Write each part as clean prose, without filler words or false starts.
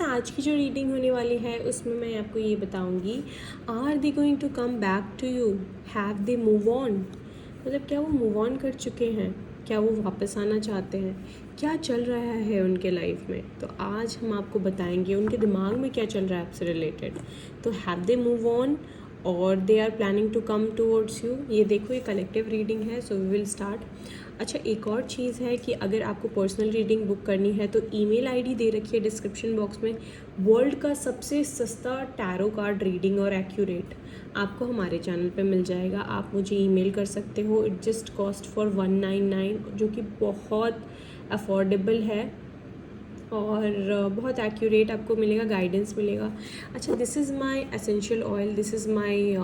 आज की जो रीडिंग होने वाली है उसमें मैं आपको ये बताऊंगी, are they going to come back to you, have they move on, मतलब क्या वो मूव ऑन कर चुके हैं, क्या वो वापस आना चाहते हैं, क्या चल रहा है उनके लाइफ में। तो आज हम आपको बताएंगे उनके दिमाग में क्या चल रहा है आपसे रिलेटेड। तो हैव दे मूव ऑन और they are planning to come towards you. ये देखो, ये कलेक्टिव रीडिंग है, सो वी विल स्टार्ट। अच्छा, एक और चीज़ है कि अगर आपको पर्सनल रीडिंग बुक करनी है तो ईमेल आईडी दे रखी है डिस्क्रिप्शन बॉक्स में। वर्ल्ड का सबसे सस्ता टैरो कार्ड रीडिंग और एक्यूरेट आपको हमारे चैनल पे मिल जाएगा। आप मुझे ईमेल कर सकते हो। इट जस्ट कॉस्ट फॉर 199, जो कि बहुत अफोर्डेबल है और बहुत एक्यूरेट आपको मिलेगा, गाइडेंस मिलेगा। अच्छा, this is my essential oil, this is my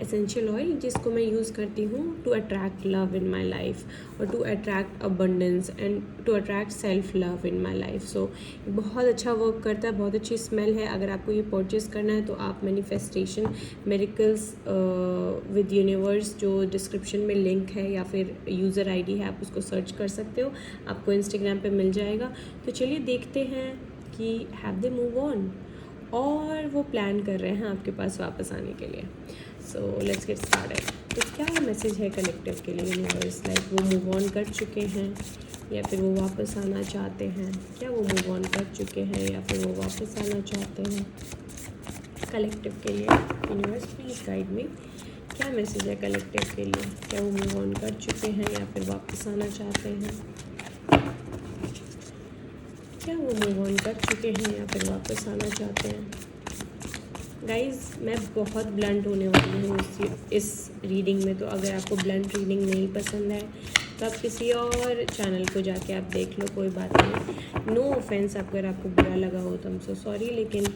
essential oil जिसको मैं यूज़ करती हूँ to attract love in my life और to attract abundance and to attract self love in my life. So बहुत अच्छा वर्क करता है, बहुत अच्छी स्मेल है। अगर आपको ये परचेस करना है तो आप मैनिफेस्टेशन मिरेकल्स विद यूनिवर्स, जो डिस्क्रिप्शन में लिंक है या फिर यूज़र आईडी है, आप उसको सर्च कर सकते हो, आपको इंस्टाग्राम पे मिल जाएगा। तो चलिए देखते हैं कि हैव दे मूव ऑन, और वो प्लान कर रहे हैं आपके पास वापस आने के लिए। So let's get started. तो क्या मैसेज है कलेक्टिव के लिए यूनिवर्स? लाइक वो मूव ऑन कर चुके हैं या फिर वो वापस आना चाहते हैं? क्या वो मूव ऑन कर चुके हैं या फिर वो वापस आना चाहते हैं? कलेक्टिव के लिए यूनिवर्स प्लीज़ गाइड मी। क्या मैसेज है कलेक्टिव के लिए? क्या वो मूव ऑन कर चुके हैं या फिर वापस आना चाहते हैं? क्या वो मूव ऑन कर चुके हैं या फिर वापस आना चाहते हैं? गाइज़, मैं बहुत ब्लंट होने वाली हूँ इस रीडिंग में, तो अगर आपको ब्लंट रीडिंग नहीं पसंद है तो आप किसी और चैनल को जाके आप देख लो, कोई बात नहीं। नो ऑफेंस अगर आपको बुरा लगा हो तो, हम सो सॉरी, लेकिन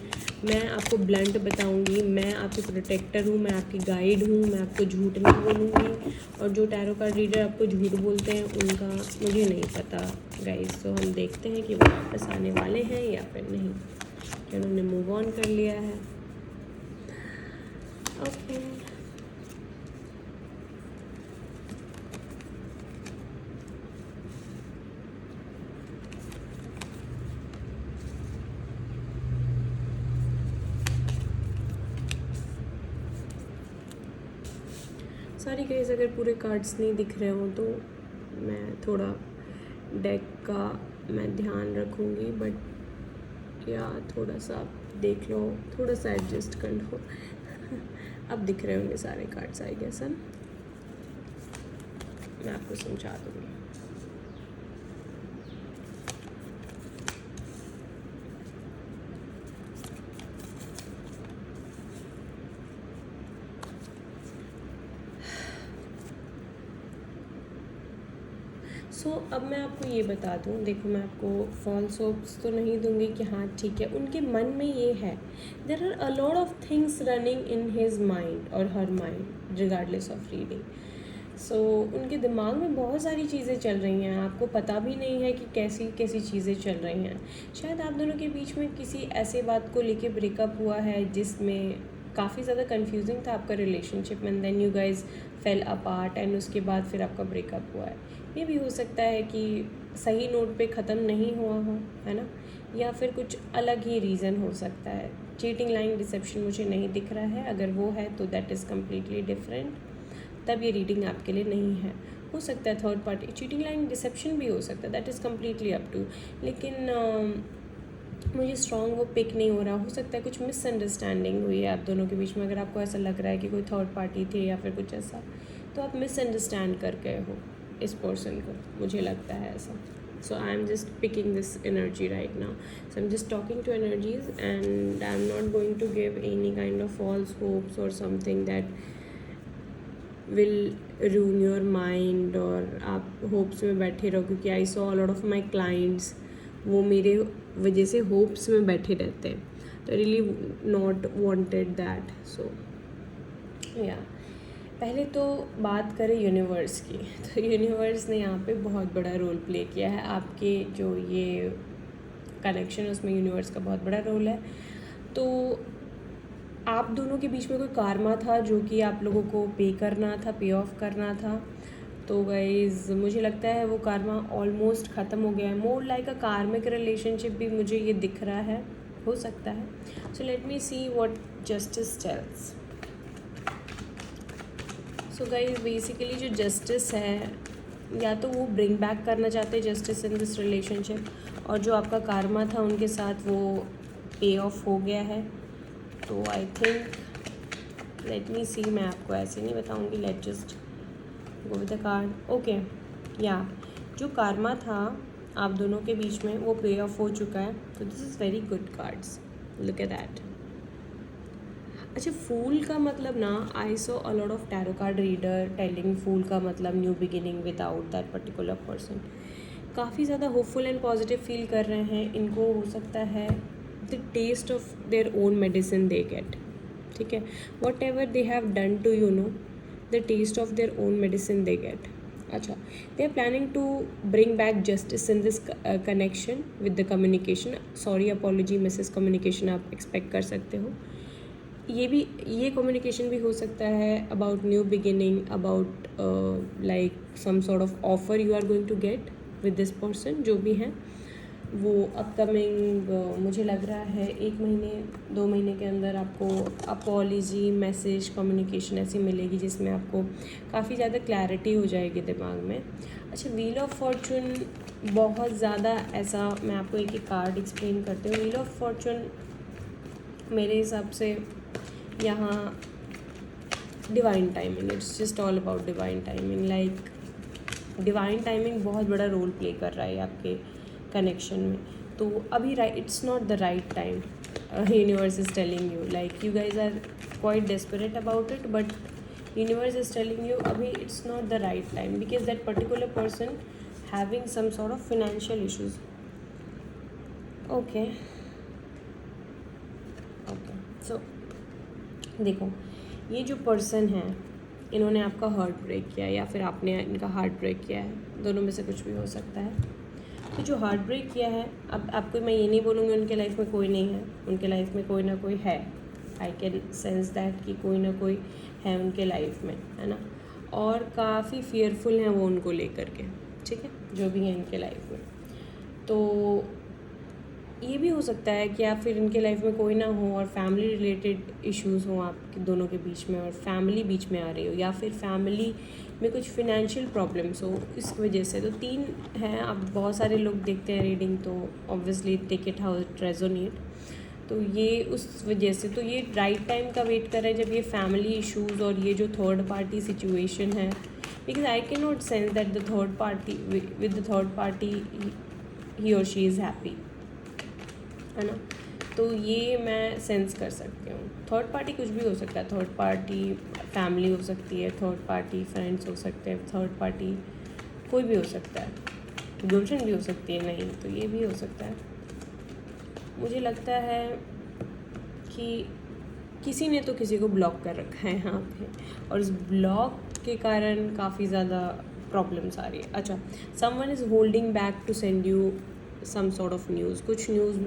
मैं आपको ब्लंट बताऊंगी। मैं आपकी प्रोटेक्टर हूँ, मैं आपकी गाइड हूँ, मैं आपको झूठ नहीं बोलूँगी। और जो टैरो कार्ड रीडर आपको झूठ बोलते हैं उनका मुझे नहीं पता गाइज़। तो हम देखते हैं कि वो वापस आने वाले हैं या फिर नहीं, कि उन्होंने मूव ऑन कर लिया है। ओके, सॉरी गाइस अगर पूरे कार्ड्स नहीं दिख रहे हो तो मैं थोड़ा डेक का मैं ध्यान रखूँगी, बट या थोड़ा सा आप देख लो, थोड़ा सा एडजस्ट कर लो। अब दिख रहे होंगे सारे कार्ड्स आई गेस, है ना? मैं आपको समझा दूँगी। अब मैं आपको ये बता दूँ, देखो मैं आपको फॉल्स होप्स तो नहीं दूंगी कि हाँ ठीक है। उनके मन में ये है, there are a lot of things running in his mind और her mind regardless of reading. So उनके दिमाग में बहुत सारी चीज़ें चल रही हैं, आपको पता भी नहीं है कि कैसी कैसी चीज़ें चल रही हैं। शायद आप दोनों के बीच में किसी ऐसे बात को लेके ब्रेकअप हुआ है जिसमें काफ़ी ज़्यादा कंफ्यूजिंग था आपका relationship, and then you guys fell apart, and उसके बाद फिर आपका ब्रेकअप हुआ है। ये भी हो सकता है कि सही नोट पे ख़त्म नहीं हुआ हो, है ना, या फिर कुछ अलग ही रीज़न हो सकता है। चीटिंग, लाइंग, डिसेप्शन मुझे नहीं दिख रहा है। अगर वो है तो दैट इज़ कम्प्लीटली डिफरेंट, तब ये रीडिंग आपके लिए नहीं है। हो सकता है third party cheating, lying, deception भी हो सकता है, that is completely up to. लेकिन मुझे स्ट्रॉन्ग वो पिक नहीं हो रहा। हो सकता है कुछ मिसअंडरस्टैंडिंग हुई है आप दोनों के बीच में। अगर आपको ऐसा लग रहा है कि कोई थर्ड पार्टी थे या फिर कुछ ऐसा, तो आप मिसअंडरस्टैंड कर गए हो इस पर्सन को, मुझे लगता है ऐसा। So I'm just picking this energy right now. So I'm just talking to energies, and I'm not going to give any kind of false hopes or something that will ruin your mind, और आप hopes में बैठे रहो। क्योंकि I saw a lot of my clients, वो मेरे वजह से होप्स में बैठे रहते हैं, तो really not wanted that. So yeah, पहले तो बात करें यूनिवर्स की, तो यूनिवर्स ने यहाँ पे बहुत बड़ा रोल प्ले किया है। आपके जो ये कनेक्शन है उसमें यूनिवर्स का बहुत बड़ा रोल है। तो आप दोनों के बीच में कोई कारमा था जो कि आप लोगों को पे करना था, पे ऑफ करना था। तो गाइज मुझे लगता है वो karma ऑलमोस्ट ख़त्म हो गया है. मोर लाइक अ कार्मिक रिलेशनशिप भी मुझे ये दिख रहा है, हो सकता है. So let me see what justice tells. So guys basically जो जस्टिस है, या तो वो ब्रिंग बैक करना चाहते हैं जस्टिस इन दिस रिलेशनशिप, और जो आपका karma था उनके साथ वो पे ऑफ हो गया है. तो आई थिंक लेट मी सी, मैं आपको ऐसे नहीं बताऊंगी, let just go with the card. Okay, या जो karma था आप दोनों के बीच में वो पे ऑफ हो चुका है. तो this is very good cards, look at that. अच्छा, फूल का मतलब ना, I saw a lot of tarot card reader telling fool का मतलब new beginning without that particular person. काफ़ी ज़्यादा होपफुल एंड पॉजिटिव फील कर रहे हैं. इनको हो सकता है the taste of their own medicine they get. ठीक है, whatever they have done to you know, the taste of their own medicine they get. अच्छा, they are planning to bring back justice in this connection with the communication. Sorry, apology, misses communication आप expect कर सकते हो. ये communication भी हो सकता है about new beginning, about like some sort of offer you are going to get with this person. जो भी है वो अपकमिंग मुझे लग रहा है 1 महीने 2 महीने के अंदर आपको अपॉलॉजी, मैसेज, कम्युनिकेशन ऐसी मिलेगी जिसमें आपको काफ़ी ज़्यादा क्लैरिटी हो जाएगी दिमाग में. अच्छा, व्हील ऑफ फॉर्चून बहुत ज़्यादा ऐसा, मैं आपको एक एक कार्ड एक्सप्लेन करती हूँ. व्हील ऑफ फॉर्चून मेरे हिसाब से यहाँ divine timing, it's just all about divine timing. Like divine timing बहुत बड़ा रोल प्ले कर रहा है आपके कनेक्शन में. तो अभी it's not the right time. Universe is telling you, like you guys are quite desperate about it, but universe is telling you अभी it's not the right time, because that particular person having some sort of financial issues. Okay okay, so देखो, ये जो person है इन्होंने आपका heart break किया है या फिर आपने इनका हार्ट ब्रेक किया है, दोनों में से कुछ भी हो सकता है. तो जो हार्ट ब्रेक किया है, अब आपको मैं ये नहीं बोलूँगी उनके लाइफ में कोई नहीं है, उनके लाइफ में कोई ना कोई है. आई कैन सेंस दैट कि कोई ना कोई है उनके लाइफ में, है ना. और काफ़ी फियरफुल हैं वो उनको लेकर के. ठीक है, जो भी है इनके लाइफ में. तो ये भी हो सकता है कि आप फिर इनके लाइफ में कोई ना हो और फैमिली रिलेटेड इश्यूज़ हों आपके दोनों के बीच में, और फैमिली बीच में आ रही हो, या फिर फैमिली में कुछ फिनेंशियल प्रॉब्लम्स हो इस वजह से. तो 3 हैं. आप बहुत सारे लोग देखते हैं रीडिंग, तो obviously take it how it resonate. तो ये उस वजह से, तो ये राइट टाइम का वेट कर रहे हैं जब ये फैमिली इश्यूज़ और ये जो थर्ड पार्टी सिचुएशन है, because I can not sense that the third party with the third party he और शी इज़ हैप्पी, है ना. तो ये मैं सेंस कर सकती हूँ. थर्ड पार्टी कुछ भी हो सकता है. थर्ड पार्टी फैमिली हो सकती है, थर्ड पार्टी फ्रेंड्स हो सकते हैं, थर्ड पार्टी कोई भी हो सकता है, गर्लफ्रेंड भी हो सकती है. नहीं तो ये भी हो सकता है. मुझे लगता है कि किसी ने तो किसी को ब्लॉक कर रखा है यहाँ पे, और इस ब्लॉक के कारण काफ़ी ज़्यादा प्रॉब्लम्स आ रही है. अच्छा, someone is holding back to send you some sort of news. कुछ न्यूज़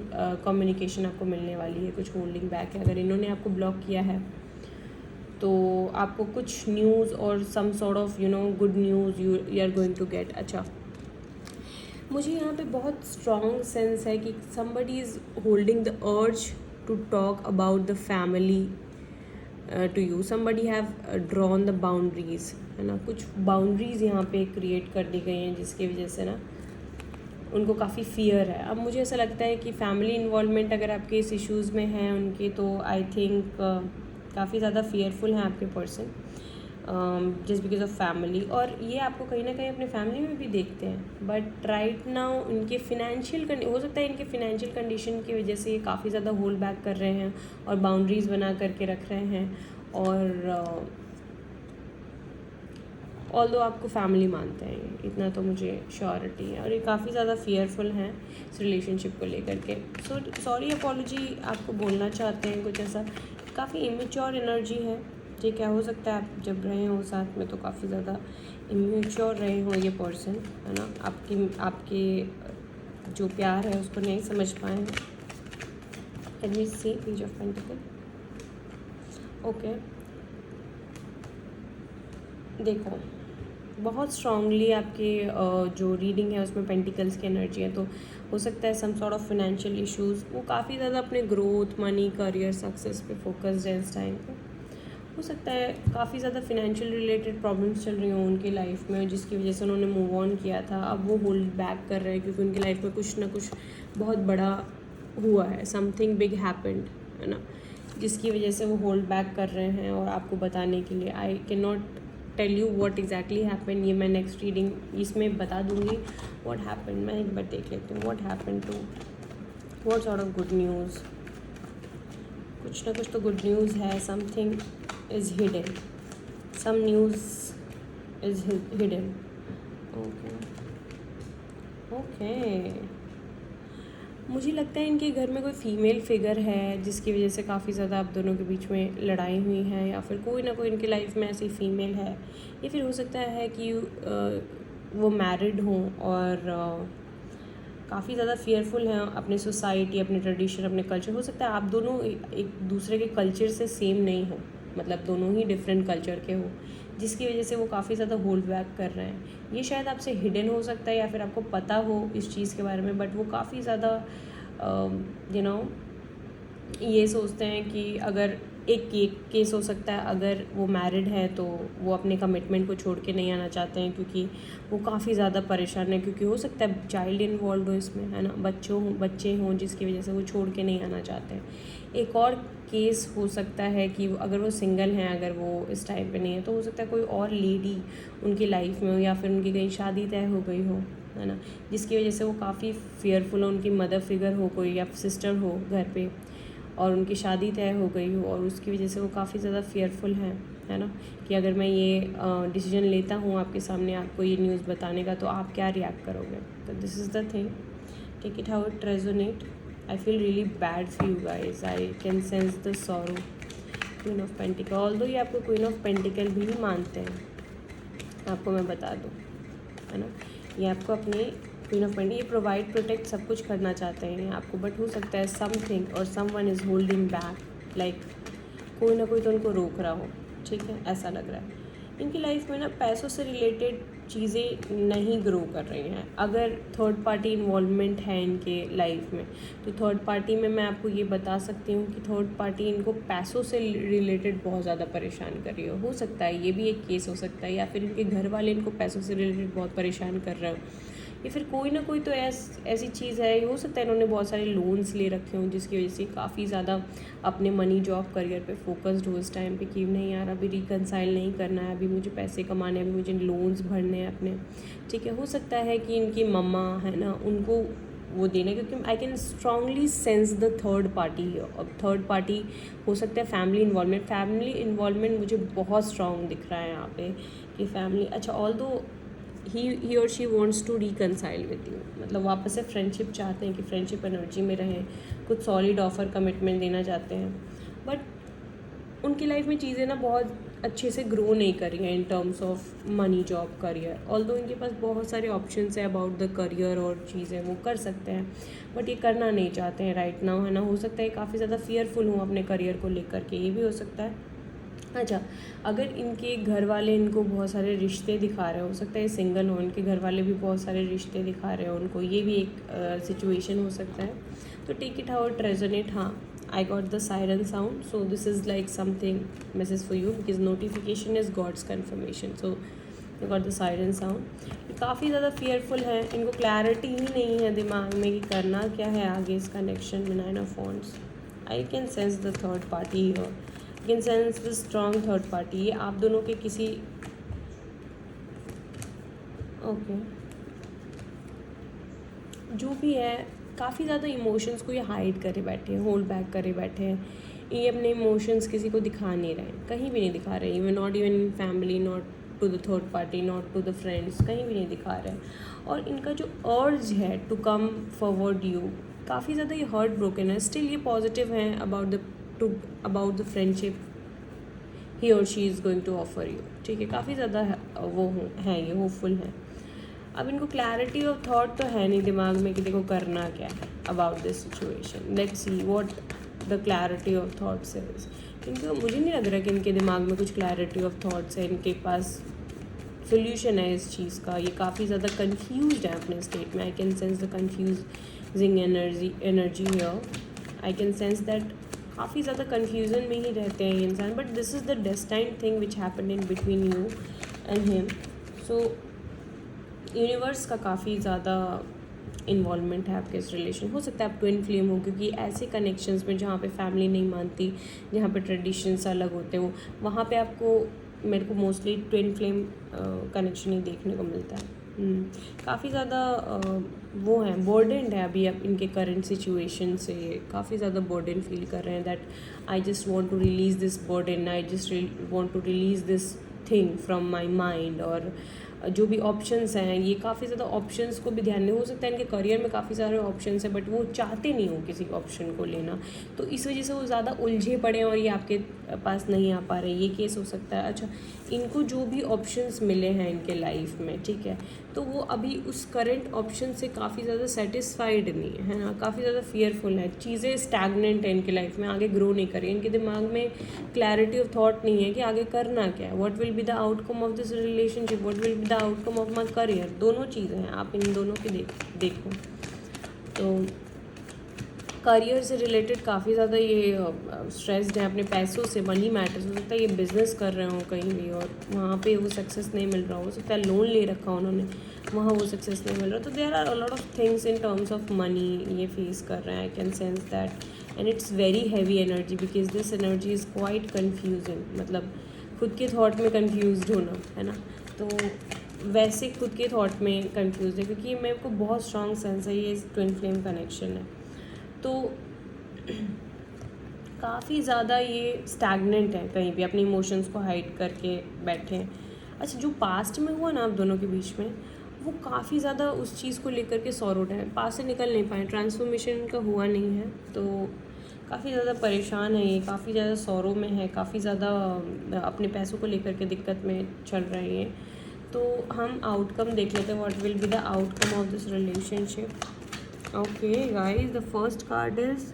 कम्युनिकेशन आपको मिलने वाली है, कुछ होल्डिंग बैक है. अगर इन्होंने आपको ब्लॉक किया है तो आपको कुछ न्यूज़ और some sort of good news you are going to get. अच्छा, मुझे यहाँ पे बहुत स्ट्रॉन्ग सेंस है कि somebody is holding the urge to talk about the family to you. somebody have drawn the boundaries, है ना. कुछ बाउंड्रीज़ यहाँ पे क्रिएट कर दी गई हैं जिसकी वजह से ना उनको काफ़ी फियर है. अब मुझे ऐसा लगता है कि फैमिली इन्वॉल्वमेंट अगर आपके इस इश्यूज़ में हैं उनके, तो आई थिंक काफ़ी ज़्यादा फियरफुल हैं आपके person just because of family. और ये आपको कहीं ना कहीं अपने फैमिली में भी देखते हैं, बट राइट नाउ इनके फिनेंशियल हो सकता है इनके फिनेंशियल कंडीशन की वजह से ये काफ़ी ज़्यादा होल्ड बैक कर रहे हैं और बाउंड्रीज़ बना करके रख रहे हैं. और ऑल्दो आपको फैमिली मानते हैं, इतना तो मुझे श्योरिटी है. और ये काफ़ी ज़्यादा फियरफुल हैं इस रिलेशनशिप को लेकर के. सो सॉरी, अपॉलॉजी आपको बोलना चाहते हैं कुछ ऐसा. काफ़ी इमेच्योर एनर्जी है. ठीक है, हो सकता है आप जब रहे हो साथ में तो काफ़ी ज़्यादा इमेच्योर रहे हो ये पर्सन, है ना. आपके जो प्यार है उसको नहीं समझ पाए हैं. Can we see page of pentacle. Okay, देखो, बहुत स्ट्रांगली आपके जो रीडिंग है उसमें पेंटिकल्स की एनर्जी है, तो हो सकता है some sort of financial issues, वो काफ़ी ज़्यादा अपने ग्रोथ, मनी, करियर, सक्सेस पे फोकस्ड है इस टाइम पे। हो सकता है काफ़ी ज़्यादा फिनेंशियल रिलेटेड प्रॉब्लम्स चल रही हों उनकी लाइफ में, जिसकी वजह से उन्होंने मूव ऑन किया था, अब वो होल्ड बैक कर रहे हैं क्योंकि उनकी लाइफ में कुछ ना कुछ बहुत बड़ा हुआ है, समथिंग बिग हैपेंड, है ना, जिसकी वजह से वो होल्ड बैक कर रहे हैं। और आपको बताने के लिए I can not tell you what exactly happen, ये मैं नेक्स्ट रीडिंग इसमें बता दूंगी व्हाट हैपन। मैं एक बार देख लेती हूँ what happen to, what sort of good news. कुछ ना कुछ तो गुड न्यूज़ है, something is hidden, some news is hidden. Okay okay, मुझे लगता है इनके घर में कोई फीमेल फिगर है जिसकी वजह से काफ़ी ज़्यादा आप दोनों के बीच में लड़ाई हुई है, या फिर कोई ना कोई इनकी लाइफ में ऐसी फीमेल है, या फिर हो सकता है कि वो मैरिड हों और काफ़ी ज़्यादा फियरफुल हैं अपने सोसाइटी, अपने ट्रेडिशन, अपने कल्चर। हो सकता है आप दोनों एक दूसरे के कल्चर से सेम नहीं हो, मतलब दोनों ही डिफरेंट कल्चर के हो, जिसकी वजह से वो काफ़ी ज़्यादा होल्ड बैक कर रहे हैं। ये शायद आपसे हिडन हो सकता है या फिर आपको पता हो इस चीज़ के बारे में, बट वो काफ़ी ज़्यादा ये सोचते हैं कि अगर एक केस हो सकता है, अगर वो मैरिड है तो वो अपने कमिटमेंट को छोड़ के नहीं आना चाहते हैं क्योंकि वो काफ़ी ज़्यादा परेशान है, क्योंकि हो सकता है चाइल्ड इन्वॉल्व हो इसमें, है ना, बच्चे हों जिसकी वजह से वो छोड़ के नहीं आना चाहते हैं। एक और केस हो सकता है कि अगर वो सिंगल हैं, अगर वो इस टाइम पे नहीं है, तो हो सकता है कोई और लेडी उनकी लाइफ में हो, या फिर उनकी कहीं शादी तय हो गई हो, है ना, जिसकी वजह से वो काफ़ी फेयरफुल हो, उनकी मदर फिगर हो कोई या सिस्टर हो घर पे और उनकी शादी तय हो गई हो, और उसकी वजह से वो काफ़ी ज़्यादा फेयरफुल हैं, है ना, कि अगर मैं ये डिसीजन लेता हूँ आपके सामने आपको ये न्यूज़ बताने का, तो आप क्या रिएक्ट करोगे। तो this is the thing, take it how it resonate. I feel really bad for you guys, I can sense the sorrow. Queen of pentacle, although ये आपको क्वीन ऑफ पेंटिकल भी मानते हैं, आपको मैं बता दूँ, है ना, ये आपको अपने क्वीन ऑफ पेंटिकल, ये प्रोवाइड, प्रोटेक्ट सब कुछ करना चाहते हैं आपको, बट हो सकता है समथिंग और someone is holding back, like कोई ना कोई तो उनको रोक रहा हो, ठीक है, ऐसा लग रहा है। इनकी लाइफ में ना पैसों से रिलेटेड चीज़ें नहीं ग्रो कर रही हैं। अगर थर्ड पार्टी इन्वॉल्वमेंट है इनके लाइफ में, तो थर्ड पार्टी में मैं आपको ये बता सकती हूँ कि थर्ड पार्टी इनको पैसों से रिलेटेड बहुत ज़्यादा परेशान कर रही हो सकता है ये भी एक केस हो सकता है, या फिर इनके घर वाले इनको पैसों से रिलेटेड बहुत परेशान कर रहे हो, या फिर कोई ना कोई तो ऐसी चीज़ है। हो सकता है इन्होंने बहुत सारे लोन्स ले रखे हों जिसकी वजह से काफ़ी ज़्यादा अपने मनी, जॉब, करियर पे फोकस्ड हो इस टाइम पे, कि नहीं यार अभी रिकनसाइल नहीं करना है, अभी मुझे पैसे कमाने हैं, अभी मुझे लोन्स भरने हैं अपने, ठीक है। हो सकता है कि इनकी मम्मा है ना, उनको वो देना, क्योंकि I can strongly sense the third party. अब थर्ड पार्टी हो सकता है फैमिली इन्वॉल्वमेंट मुझे बहुत स्ट्रॉन्ग दिख रहा है यहाँ पे कि फैमिली, अच्छा ऑल्दो ही और she wants to reconcile with you, मतलब वापस से फ्रेंडशिप चाहते हैं कि फ्रेंडशिप एनर्जी में रहें, कुछ सॉलिड ऑफर, कमिटमेंट देना चाहते हैं, बट उनकी लाइफ में चीज़ें ना बहुत अच्छे से ग्रो नहीं कर रही हैं इन terms of money, job, career. Although इनके पास बहुत सारे ऑप्शंस है अबाउट द करियर और चीज़ें वो कर सकते हैं, बट ये करना नहीं चाहते हैं राइट नाउ, है ना। हो सकता है काफ़ी ज़्यादा फियरफुल हूँ अपने करियर को लेकर के, ये भी हो सकता है। अच्छा, अगर इनके घर वाले इनको बहुत सारे रिश्ते दिखा रहे हो सकता है सिंगल हो, इनके घर वाले भी बहुत सारे रिश्ते दिखा रहे हो उनको, ये भी एक सिचुएशन हो सकता है। तो take it how it resonate. हाँ, I got the siren sound, so this is like something message for you because notification is God's confirmation. So you got the siren sound. काफ़ी ज़्यादा fearful है, इनको clarity ही नहीं है दिमाग में कि करना क्या है आगे इस connection में। 9 of Wands, I can sense the third party here. I can sense the strong third party. ये आप दोनों के किसी जो भी है काफ़ी ज़्यादा इमोशंस को ये हाइड करे बैठे हैं, होल्ड बैक करे बैठे हैं। ये अपने इमोशंस किसी को दिखा नहीं रहे हैं, कहीं भी नहीं दिखा रहे, even not even in family, not to the third party, not to the friends, कहीं भी नहीं दिखा रहे हैं। और इनका जो अर्ज है टू कम फॉरवर्ड यू, काफ़ी ज़्यादा ये हर्ट ब्रोकन है, स्टिल ये पॉजिटिव हैं अबाउट द फ्रेंडशिप ही और she is going to offer you, ठीक है। काफ़ी ज़्यादा वो हैं, ये होपफुल हैं। अब इनको क्लैरिटी ऑफ थॉट तो है नहीं दिमाग में कि देखो करना क्या है about this situation. Let's see what the clarity of thoughts is. इनको मुझे नहीं लग रहा कि इनके दिमाग में कुछ क्लैरिटी ऑफ थॉट्स है, इनके पास सोल्यूशन है इस चीज़ का। ये काफ़ी ज़्यादा कंफ्यूज्ड है अपने स्टेट में। I can sense the confusing energy here. I can sense that काफ़ी ज़्यादा कन्फ्यूज़न में ही रहते हैं ये इंसान, but this is the destined thing which happen in between you and him. So universe का काफ़ी ज़्यादा इन्वॉल्वमेंट है आपके इस रिलेशन। हो सकता है आप ट्विन फ्लेम हो, क्योंकि ऐसे कनेक्शंस में जहाँ पे फैमिली नहीं मानती, जहाँ पे ट्रेडिशंस अलग होते हो, वहाँ पे आपको, मेरे को मोस्टली ट्विन फ्लेम कनेक्शन ही देखने को मिलता है। काफ़ी ज़्यादा वो हैं, बर्डनड है अभी आप इनके करंट सिचुएशन से, काफ़ी ज़्यादा बर्डन फील कर रहे हैं that I just want to release this burden, I just want to release this thing from my mind. और जो भी ऑप्शंस हैं, ये काफ़ी ज़्यादा ऑप्शंस को भी ध्यान नहीं, हो सकता है इनके करियर में काफ़ी सारे ऑप्शंस हैं बट वो चाहते नहीं हो किसी ऑप्शन को लेना, तो इस वजह से वो ज़्यादा उलझे पड़े हैं और ये आपके पास नहीं आ पा रहे, ये केस हो सकता है। अच्छा, इनको जो भी ऑप्शंस मिले हैं इनके लाइफ में, ठीक है, तो वो अभी उस करंट ऑप्शन से काफ़ी ज़्यादा सेटिस्फाइड नहीं है ना, काफ़ी ज़्यादा फियरफुल है, चीज़ें स्टैगनेंट है इनके लाइफ में, आगे ग्रो नहीं कर रही, इनके दिमाग में क्लैरिटी ऑफ थॉट नहीं है कि आगे करना क्या है, what will be the outcome of this relationship, what will be the outcome of my career. दोनों चीज़ें हैं, आप इन दोनों की देखो तो करियर से रिलेटेड काफ़ी ज़्यादा ये स्ट्रेस्ड है अपने पैसों से, मनी मैटर्स। हो सकता है ये बिज़नेस कर रहे हो कहीं भी और वहाँ पे वो सक्सेस नहीं मिल रहा हो सकता है लोन ले रखा उन्होंने, वहाँ वो सक्सेस नहीं मिल रहा, तो there are a lot of things in terms of money ये फेस कर रहे हैं। I can sense that and it's very heavy energy because this energy is quite confusing, मतलब खुद के थॉट में कन्फ्यूज होना, है ना, तो वैसे खुद के थॉट में कन्फ्यूज है, क्योंकि मेरे को बहुत स्ट्रॉन्ग सेंस है ये ट्विन फ्लेम कनेक्शन है, तो काफ़ी ज़्यादा ये स्टैगनेंट है, कहीं भी अपने इमोशंस को हाइड करके बैठे हैं। अच्छा, जो पास्ट में हुआ ना आप दोनों के बीच में, वो काफ़ी ज़्यादा उस चीज़ को लेकर के सॉरोड है, पास से निकल नहीं पाए, ट्रांसफॉर्मेशन का हुआ नहीं है, तो काफ़ी ज़्यादा परेशान है ये, काफ़ी ज़्यादा सौरों में है, काफ़ी ज़्यादा अपने पैसों को लेकर के दिक्कत में चल रहे हैं। तो हम आउटकम देख लेते हैं, what will be the outcome of this relationship. Okay guys, the first card is,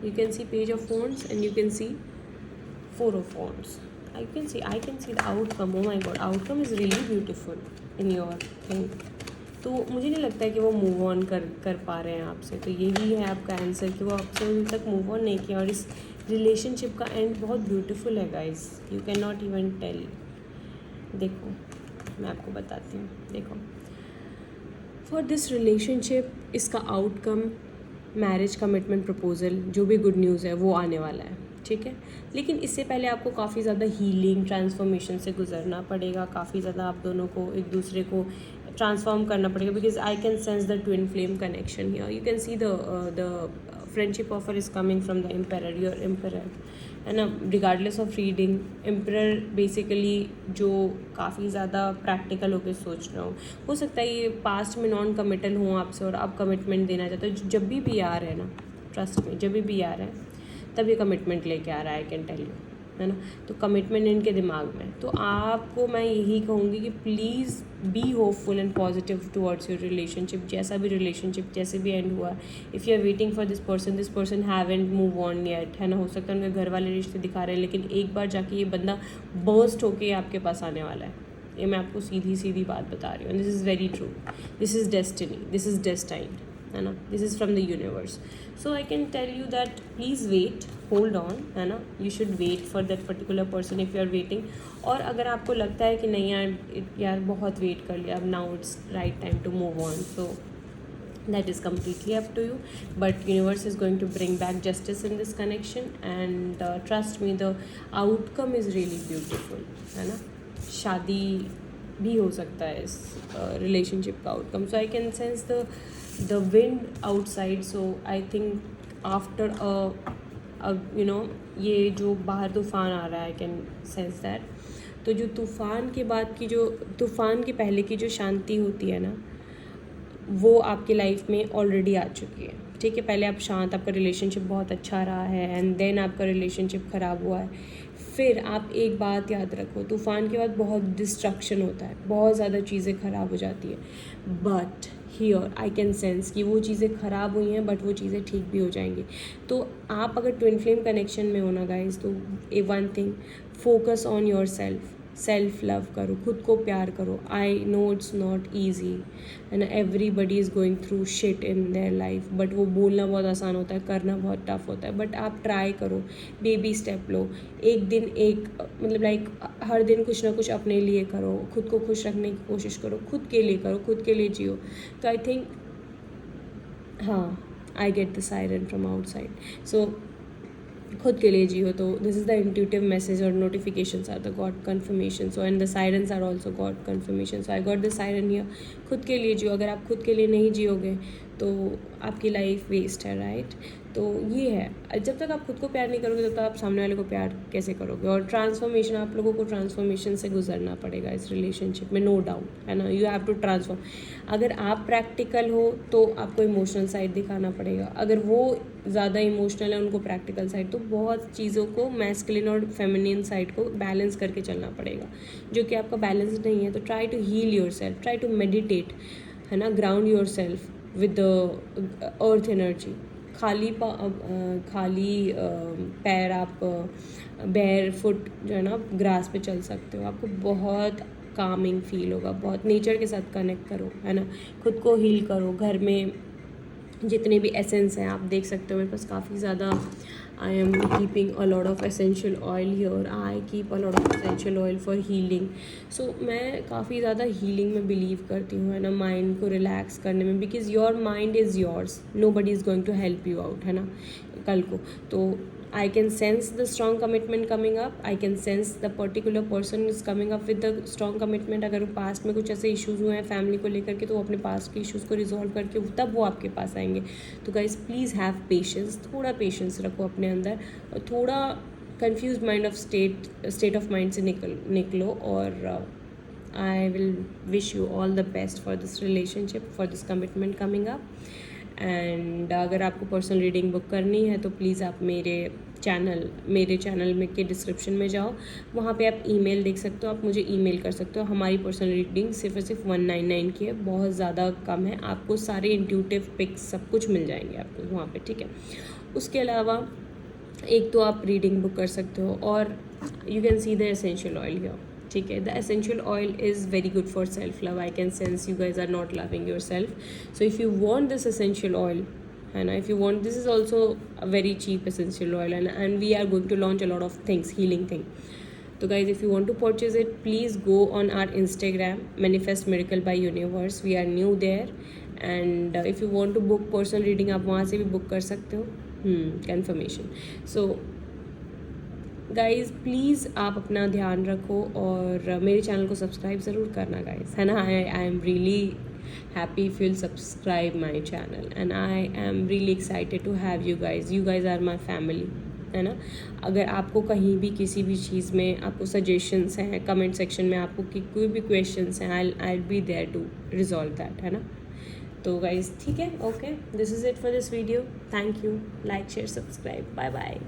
you can see page of wands and you can see four of wands. I can see the outcome. Oh my god, outcome is really beautiful in your thing. तो मुझे नहीं लगता है कि वो move on कर पा रहे हैं आपसे, तो यही है आपका आंसर कि वो आपसे अभी तक मूव ऑन नहीं किया, और इस रिलेशनशिप का एंड बहुत ब्यूटीफुल है guys, you can not even tell. देखो मैं आपको बताती हूँ, देखो फॉर दिस रिलेशनशिप इसका आउटकम मैरिज, कमिटमेंट, प्रपोजल, जो भी गुड न्यूज़ है वो आने वाला है, ठीक है, लेकिन इससे पहले आपको काफ़ी ज़्यादा हीलिंग, ट्रांसफॉर्मेशन से गुजरना पड़ेगा, काफ़ी ज़्यादा आप दोनों को एक दूसरे को ट्रांसफॉर्म करना पड़ेगा, because I can sense the twin flame connection here. You can see the friendship offer is coming from the emperor, your emperor, है ना, regardless of reading. Emperor basically जो काफ़ी ज़्यादा प्रैक्टिकल होकर सोच रहा हूँ, हो सकता है ये पास्ट में नॉन कमिटल हूँ आपसे और आप कमिटमेंट देना चाहते हो, जब भी आ रहे हैं ना, ट्रस्ट में, जब भी आ रहे हैं तब ये कमिटमेंट लेके आ रहा है, आई कैन टेल यू, है ना, तो कमिटमेंट इनके दिमाग में। तो आपको मैं यही कहूँगी कि please be hopeful and positive towards your relationship, जैसा भी रिलेशनशिप जैसे भी एंड हुआ, if you are waiting for this person haven't move on yet, है ना, हो सकता है उनके घर वाले रिश्ते दिखा रहे हैं, लेकिन एक बार जाके ये बंदा बर्स्ट होके आपके पास आने वाला है, ये मैं आपको सीधी बात बता रही हूँ, this is very true, this is destiny, this is destined, है ना, this is from the universe. So I can tell you that please wait, hold on, है ना, you should wait for that particular person if you are waiting. और अगर आपको लगता है कि नहीं यार बहुत वेट कर लिया, अब now it's right time to move on, so that is completely up to you, but universe is going to bring back justice in this connection, and trust me, the outcome is really beautiful, है ना, शादी भी हो सकता है इस relationship का outcome. So I can sense the wind outside, so I think after you know ये जो बाहर तूफ़ान आ रहा है, आई कैन सेंस दैट, तो जो तूफ़ान के बाद की, जो तूफ़ान के पहले की जो शांति होती है ना, वो आपकी लाइफ में ऑलरेडी आ चुकी है, ठीक है। पहले आप शांत, आपका रिलेशनशिप बहुत अच्छा रहा है, एंड देन आपका रिलेशनशिप ख़राब हुआ है। फिर आप एक बात याद रखो, तूफ़ान के बाद बहुत डिस्ट्रक्शन होता है, बहुत ज़्यादा चीज़ें ख़राब हो जाती है, but here I can sense कि वो चीज़ें ख़राब हुई हैं बट वो चीज़ें ठीक भी हो जाएंगी। तो आप अगर ट्विन फ्लेम कनेक्शन में हो ना गाइज, तो one thing, focus on your self love करो, खुद को प्यार करो. I know it's not easy है ना, everybody is going through shit in their life, but वो बोलना बहुत आसान होता है, करना बहुत टफ होता है. बट आप ट्राई करो, बेबी स्टेप लो, एक दिन एक मतलब लाइक हर दिन कुछ ना कुछ अपने लिए करो, खुद को खुश रखने की कोशिश करो, खुद के लिए करो, खुद के लिए जियो. तो आई थिंक हाँ, I get the siren from outside. So खुद के लिए जियो. तो this is the intuitive message और notifications are the God confirmation. So and the sirens are also God confirmation. So I got the siren here. खुद के लिए जियो. अगर आप खुद के लिए नहीं जियोगे तो आपकी लाइफ वेस्ट है, राइट? तो ये है, जब तक आप खुद को प्यार नहीं करोगे तब तक आप सामने वाले को प्यार कैसे करोगे? और ट्रांसफॉर्मेशन, आप लोगों को ट्रांसफॉर्मेशन से गुजरना पड़ेगा इस रिलेशनशिप में, नो डाउट है ना. You have to transform. अगर आप प्रैक्टिकल हो तो आपको इमोशनल साइड दिखाना पड़ेगा. अगर वो ज़्यादा इमोशनल है, उनको प्रैक्टिकल साइड, तो बहुत चीज़ों को मैस्कुलिन और फेमिनिन साइड को बैलेंस करके चलना पड़ेगा, जो कि आपका बैलेंस नहीं है. तो try to heal yourself, try to meditate है ना, ground yourself with the earth energy. खाली पैर आप बेयर फुट जो है ना ग्रास पे चल सकते हो. आपको बहुत कामिंग फील होगा, बहुत नेचर के साथ कनेक्ट करो है ना, खुद को हील करो. घर में जितने भी एसेंस हैं आप देख सकते हो, मेरे पास काफ़ी ज़्यादा. I am keeping a lot of essential oil here. I keep a lot of essential oil for healing. So मैं काफ़ी ज़्यादा हीलिंग में बिलीव करती हूँ है ना, माइंड को रिलैक्स करने में, because your mind is yours, nobody is going to help you out है ना कल को. तो I can sense the strong commitment coming up. I can sense the particular person is coming up with the strong commitment. अगर वो past में कुछ ऐसे इश्यूज़ हुए हैं फैमिली को लेकर के, तो वो अपने पास्ट के इश्यूज़ को रिजॉल्व करके तब वो आपके पास आएंगे. तो गाइज प्लीज़ हैव पेशेंस, थोड़ा पेशेंस रखो अपने अंदर, और थोड़ा confuse mind of state of mind से निकलो. और I will wish you all the best for this relationship, for this commitment coming up. And अगर आपको पर्सनल रीडिंग बुक करनी है तो प्लीज़ आप मेरे चैनल में के डिस्क्रिप्शन में जाओ, वहाँ पे आप ईमेल देख सकते हो, आप मुझे ईमेल कर सकते हो. हमारी पर्सनल रीडिंग सिर्फ 199 की है, बहुत ज़्यादा कम है. आपको सारे इंट्यूटिव पिक्स सब कुछ मिल जाएंगे आपको वहाँ पे, ठीक है. उसके अलावा एक तो आप रीडिंग बुक कर सकते हो, और you can see the essential oil here, ठीक है. The essential oil is very good for self love. I can sense you guys are not loving yourself. So if you want this essential oil है ना, if you want, this is also a very cheap essential oil, and we are going to launch a lot of things, healing thing. तो guys, if you want to purchase it, please go on our Instagram, Manifest Miracle by Universe. We are new there. And if you want to book personal reading, आप वहाँ से भी book कर सकते हो. Confirmation. So guys please आप अपना ध्यान रखो, और मेरे चैनल को सब्सक्राइब ज़रूर करना गाइज़ है ना. I am really happy if you'll subscribe my channel, and I am really excited to have you guys. You guys are my family है ना. अगर आपको कहीं भी किसी भी चीज़ में आपको सजेशंस हैं, कमेंट सेक्शन में आपको कोई भी क्वेश्चंस हैं, I be there to resolve that है ना. तो गाइज़ ठीक है, okay, this is it for this video. Thank you. Like, share, subscribe. Bye bye.